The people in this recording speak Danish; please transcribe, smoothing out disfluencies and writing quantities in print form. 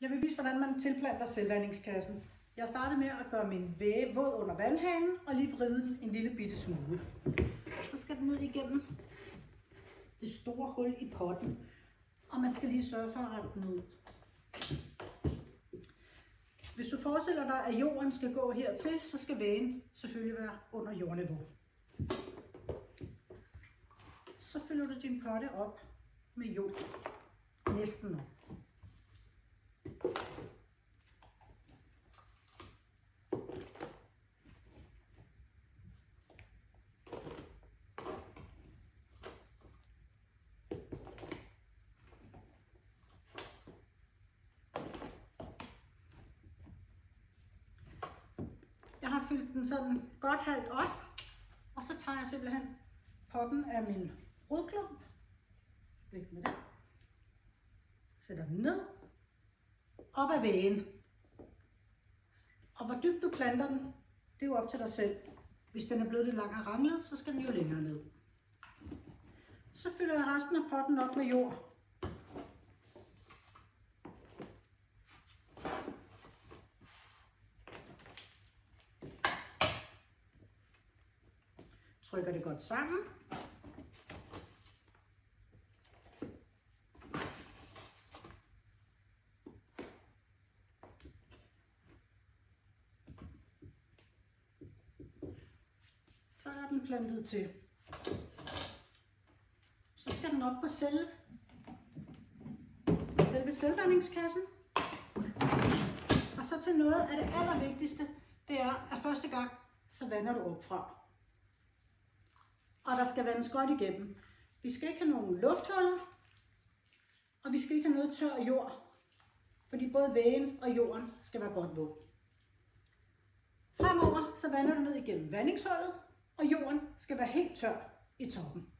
Jeg vil vise, hvordan man tilplanter selvvandingskassen. Jeg startede med at gøre min væge våd under vandhanen og lige vride den en lille bitte smule. Så skal den ned igennem det store hul i potten, og man skal lige sørge for at rette den ud. Hvis du forestiller dig, at jorden skal gå hertil, så skal vægen selvfølgelig være under jordniveau. Så fylder du din potte op med jord. Næsten op. Jeg har fyldt den sådan godt halvt op, og så tager jeg simpelthen potten af min rodklump. Væk med den. Sætter den ned. Op ad vægen. Og hvor dybt du planter den, det er jo op til dig selv. Hvis den er blevet lidt lang og ranglet, så skal den jo længere ned. Så fylder jeg resten af potten op med jord. Trykker det godt sammen. Så er den plantet til. Så skal den op på selve selvvandingskassen. Og så til noget af det allervigtigste, det er, at første gang, så vander du op fra. Og der skal vandes godt igennem. Vi skal ikke have nogen lufthuller, og vi skal ikke have noget tør jord, fordi både vægen og jorden skal være godt våd. Fremover så vander du ned igennem vandingshullet, og jorden skal være helt tør i toppen.